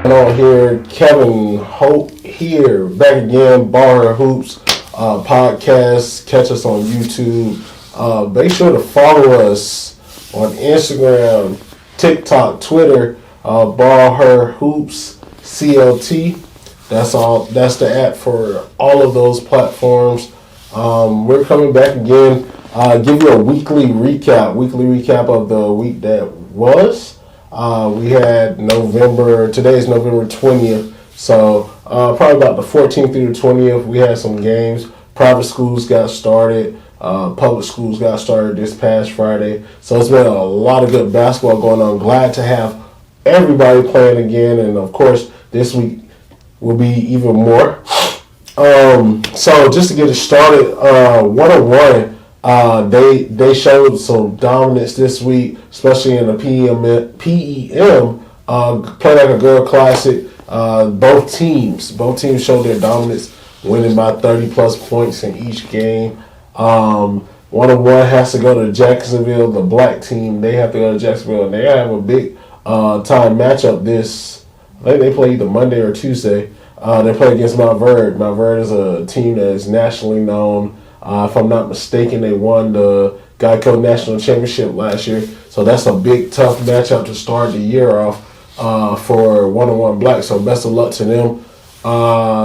On here, Kevin Hope here, back again, BallHer Hoops podcast. Catch us on YouTube. Make sure to follow us on Instagram, TikTok, Twitter, BallHer Hoops CLT. That's all. That's the app for all of those platforms. We're coming back again. Give you a weekly recap of the week that was. We had today is November 20th, so probably about the 14th through the 20th, we had some games. Private schools got started, public schools got started this past Friday, so it's been a lot of good basketball going on. Glad to have everybody playing again, and of course, this week will be even more. So just to get it started, 101. They showed some dominance this week, especially in the PEM Play Like a Girl Classic. Both teams showed their dominance, winning by 30 plus points in each game. 101 has to go to Jacksonville. The black team, they have to go to Jacksonville, and they have a big time matchup this. I think they play either Monday or Tuesday. They play against Mount Verde. Mount Verde is a team that is nationally known. If I'm not mistaken, they won the Geico National Championship last year. So that's a big, tough matchup to start the year off for 101 Black. So best of luck to them.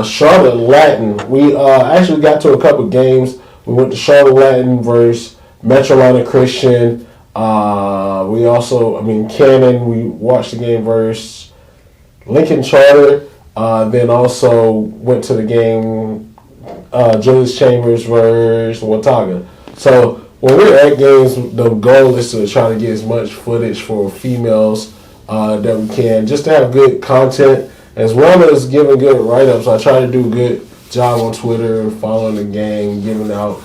Charlotte Latin. We actually got to a couple games. We went to Charlotte Latin versus Metrolina Christian. We also, Cannon, we watched the game versus Lincoln Charter. Then also went to the game Julius Chambers versus Watauga. So when we're at games, the goal is to try to get as much footage for females that we can, just to have good content as well as giving good write-ups. I try to do a good job on Twitter, following the game, giving out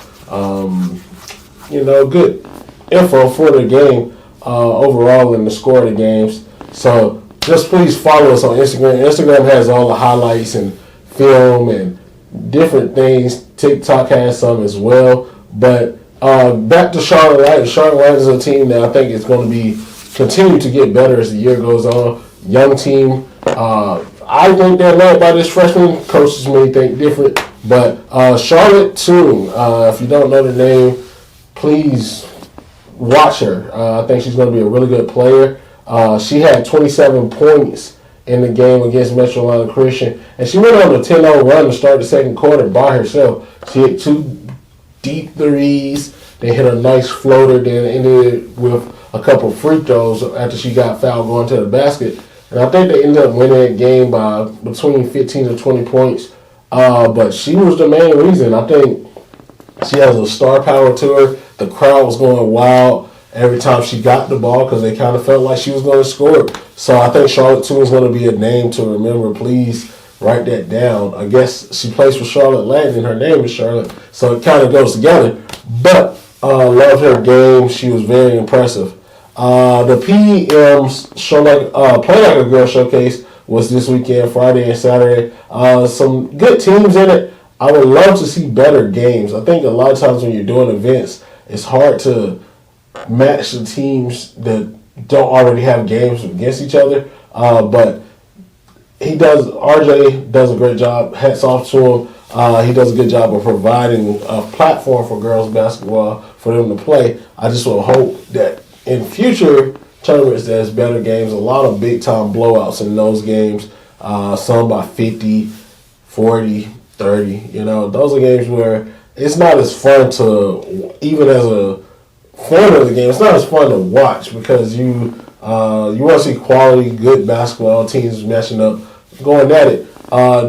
good info for the game overall and the score of the games. So just please follow us on Instagram. Instagram has all the highlights and film and different things. TikTok has some as well. But back to Charlotte Light. Charlotte Light is a team that I think is going to be continue to get better as the year goes on. Young team. I think they're led by this freshman. Coaches may think different. But Charlotte Toon, if you don't know the name, please watch her. I think she's going to be a really good player. She had 27 points in the game against Metrolina Christian, and she went on a 10-0 run to start the second quarter by herself. She hit 2 deep threes. They hit a nice floater, then ended with a couple free throws after she got fouled going to the basket. And I think they ended up winning that game by between 15 to 20 points. But she was the main reason. I think she has a star power to her. The crowd was going wild every time she got the ball because they kind of felt like she was going to score. So I think Charlotte Toon is going to be a name to remember. Please write that down. I guess she plays for Charlotte Latin and her name is Charlotte. So it kind of goes together. But love her game. She was very impressive. The PEM's Play Like a Girl Showcase was this weekend, Friday and Saturday. Some good teams in it. I would love to see better games. I think a lot of times when you're doing events, it's hard to match the teams that don't already have games against each other. But RJ does a great job. Hats off to him. He does a good job of providing a platform for girls basketball for them to play. I just will hope that in future tournaments there's better games. A lot of big time blowouts in those games. Some by 50, 40, 30. Those are games where it's not as fun to, even as a fan of the game, it's not as fun to watch because you want to see quality, good basketball teams matching up, going at it.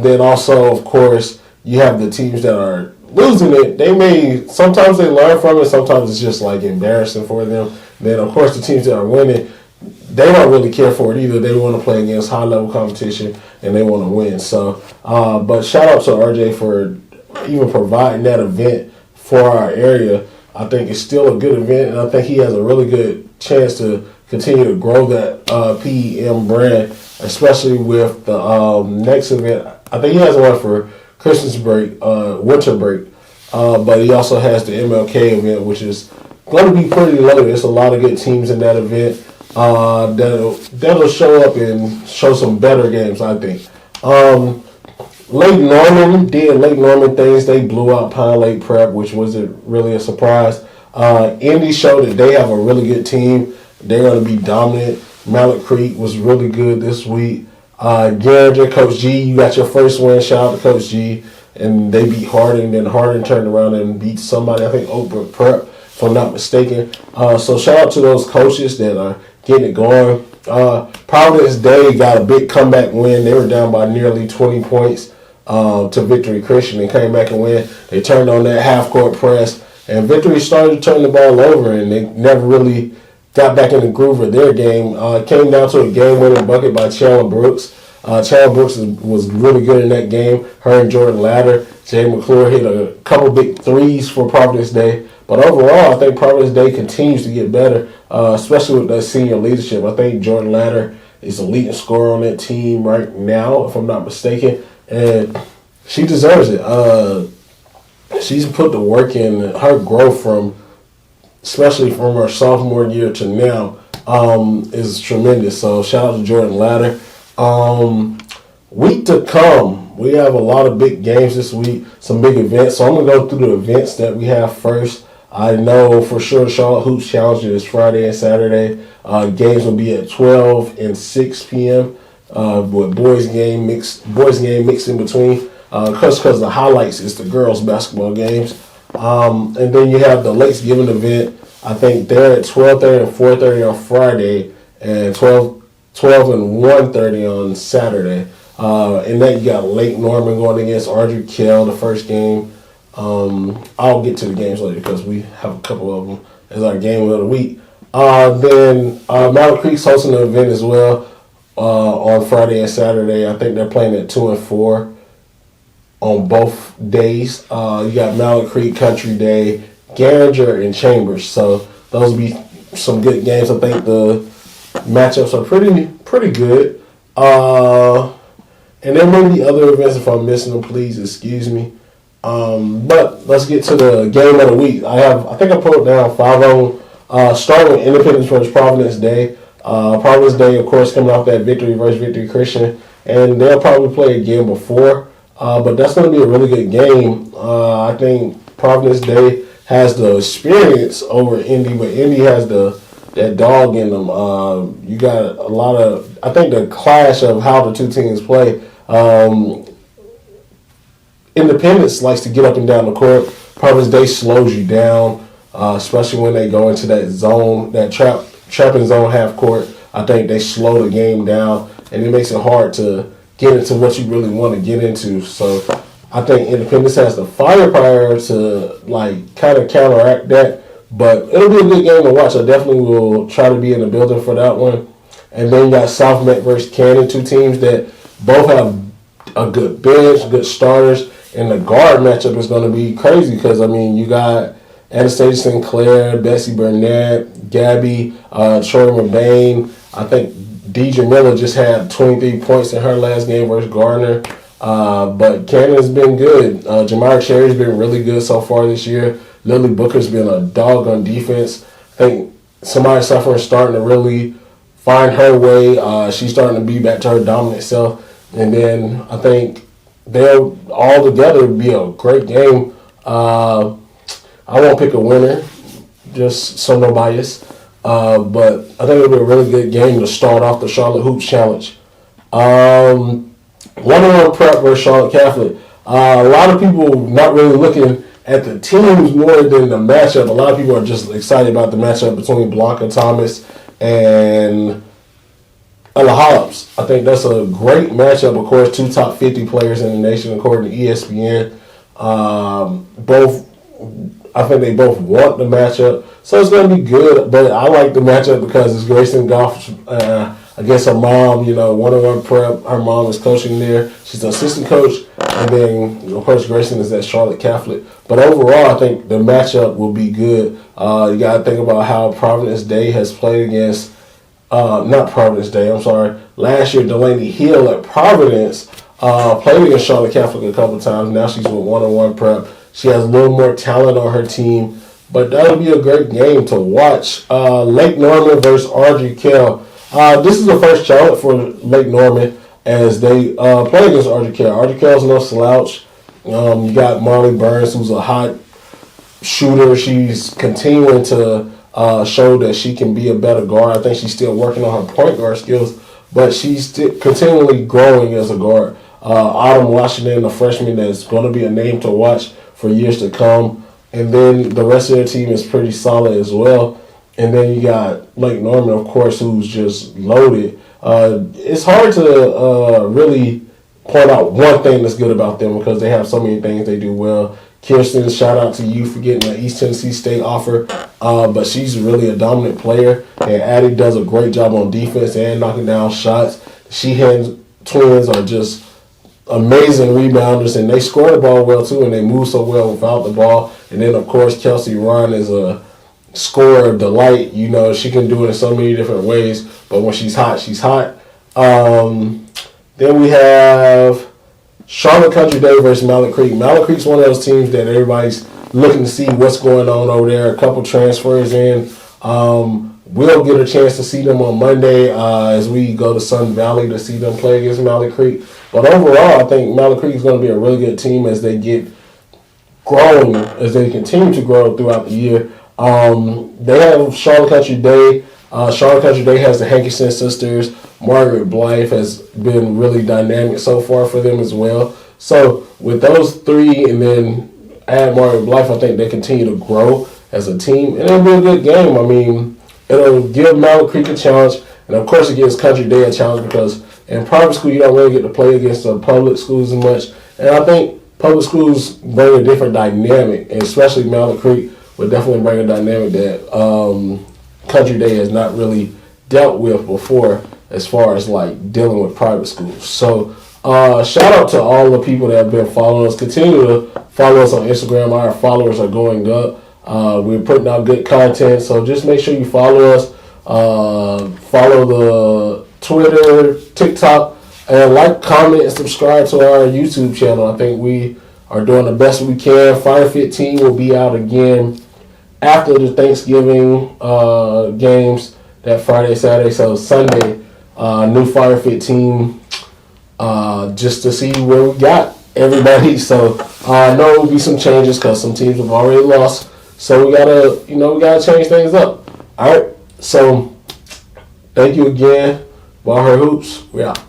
Then also, of course, you have the teams that are losing it. Sometimes they learn from it, sometimes it's just like embarrassing for them. Then, of course, the teams that are winning, they don't really care for it either. They want to play against high-level competition, and they want to win. So, but shout out to RJ for even providing that event for our area. I think it's still a good event, and I think he has a really good chance to continue to grow that PEM brand, especially with the next event. I think he has one for Christmas break, winter break, but he also has the MLK event, which is going to be pretty loaded. There's a lot of good teams in that event. That'll show up and show some better games, I think. Lake Norman did Lake Norman things. They blew out Pine Lake Prep, which wasn't really a surprise. Indy showed that they have a really good team. They're going to be dominant. Mallet Creek was really good this week. Garinger, Coach G, you got your first win. Shout out to Coach G. And they beat Harding. Then Harding turned around and beat somebody, I think Oak Brook Prep, if I'm not mistaken. So shout out to those coaches that are getting it going. Providence Day got a big comeback win. They were down by nearly 20 points to Victory Christian and came back and win. They turned on that half-court press. And Victory started to turn the ball over, and they never really got back in the groove of their game. It came down to a game-winning bucket by Chandler Brooks. Chandler Brooks was really good in that game. Her and Jordan Latter. Jay McClure hit a couple big threes for Providence Day. But overall, I think Providence Day continues to get better, especially with that senior leadership. I think Jordan Latter is the leading scorer on that team right now, if I'm not mistaken. And she deserves it. She's put the work in. Her growth especially from her sophomore year to now, is tremendous. So shout out to Jordan Latter. Week to come, we have a lot of big games this week, some big events. So I'm going to go through the events that we have first. I know for sure Charlotte Hoops Challenge is Friday and Saturday. Games will be at 12 and 6 p.m. With boys game mixed in between. Because the highlights is the girls' basketball games. And then you have the Lakes Giving event. I think they're at 12:30 and 4:30 on Friday, and 12 and 1:30 on Saturday. And then you got Lake Norman going against Ardrey Kell, the first game. I'll get to the games later because we have a couple of them as our game of the week. Then Mallet Creek's hosting an event as well on Friday and Saturday. I think they're playing at 2 and 4 on both days. You got Mallet Creek, Country Day, Garinger, and Chambers. So those will be some good games. I think the matchups are pretty good. And there may be other events. If I'm missing them, please excuse me. But let's get to the game of the week. I think I put down 5 of them. Starting with Independence versus Providence Day. Providence Day, of course, coming off that victory versus Victory Christian. And they'll probably play again before. But that's going to be a really good game. I think Providence Day has the experience over Indy, but Indy has that dog in them. You got a lot of, I think the clash of how the two teams play. Independence likes to get up and down the court. Providence Day slows you down, especially when they go into that zone, that trapping zone half court. I think they slow the game down, and it makes it hard to get into what you really want to get into. So I think Independence has the firepower to kind of counteract that. But it'll be a good game to watch. I definitely will try to be in the building for that one. And then you got South Met versus Cannon, two teams that both have a good bench, good starters. And the guard matchup is going to be crazy because, you got Anastasia Sinclair, Bessie Burnett, Gabby, Troy McBain. I think Deidre Miller just had 23 points in her last game versus Gardner. But Cannon's been good. Jamara Cherry's been really good so far this year. Lily Booker's been a dog on defense. I think somebody suffering starting to really find her way. She's starting to be back to her dominant self. And then I think they'll all together be a great game. I won't pick a winner, just so no bias. But I think it'll be a really good game to start off the Charlotte Hoops Challenge. 1-on-1 prep versus Charlotte Catholic. A lot of people not really looking at the teams more than the matchup. A lot of people are just excited about the matchup between Blanca Thomas and Ella Hobbs. I think that's a great matchup. Of course, 2 top 50 players in the nation, according to ESPN. I think they both want the matchup, so it's going to be good. But I like the matchup because it's Grayson Goff against her mom. 1-on-1 prep. Her mom is coaching there. She's an assistant coach, and then of course Grayson is at Charlotte Catholic. But overall, I think the matchup will be good. You got to think about how Providence Day has played against. Not Providence Day, I'm sorry. Last year, Delaney Hill at Providence played against Charlotte Catholic a couple times. Now she's with 1-on-1 prep. She has a little more talent on her team. but that'll be a great game to watch. Lake Norman versus RGK. This is the first challenge for Lake Norman as they play against RGK. RGK is no slouch. You got Marley Burns, who's a hot shooter. She's continuing to show that she can be a better guard. I think she's still working on her point guard skills, but she's continually growing as a guard. Autumn Washington, a freshman that's going to be a name to watch for years to come. And then the rest of their team is pretty solid as well. And then you got Lake Norman, of course, who's just loaded. It's hard to really point out one thing that's good about them because they have so many things they do well. Kirsten, shout out to you for getting an East Tennessee State offer. But she's really a dominant player. And Addie does a great job on defense and knocking down shots. Sheehan twins are just amazing rebounders, and they score the ball well too, and they move so well without the ball. And then, of course, Kelsey Ron is a scorer of delight. You know, she can do it in so many different ways, but when she's hot, she's hot. Then we have Charlotte Country Day versus Mallard Creek. Mallard Creek's one of those teams that everybody's looking to see what's going on over there. A couple transfers in. We'll get a chance to see them on Monday as we go to Sun Valley to see them play against Mallard Creek. But overall, I think Mallard Creek is going to be a really good team as they get growing, as they continue to grow throughout the year. They have Charlotte Country Day. Charlotte Country Day has the Hankerson sisters. Margaret Blythe has been really dynamic so far for them as well. So with those three and then add Margaret Blythe, I think they continue to grow as a team. And it'll be a good game. I mean, it'll give Mallard Creek a challenge. And, of course, it gives Country Day a challenge because in private school you don't really get to play against the public schools as much. And I think public schools bring a different dynamic, and especially Mallard Creek would definitely bring a dynamic that Country Day has not really dealt with before as far as, like, dealing with private schools. So, shout out to all the people that have been following us. Continue to follow us on Instagram. Our followers are going up. We're putting out good content, so just make sure you follow us. Follow the Twitter, TikTok, and like, comment, and subscribe to our YouTube channel. I think we are doing the best we can. Fire Fit Team will be out again after the Thanksgiving games that Friday, Saturday. So Sunday, new Fire Fit Team just to see where we got everybody. So I know there will be some changes because some teams have already lost. So we gotta change things up. All right. So thank you again. BallHer Hoops. We out.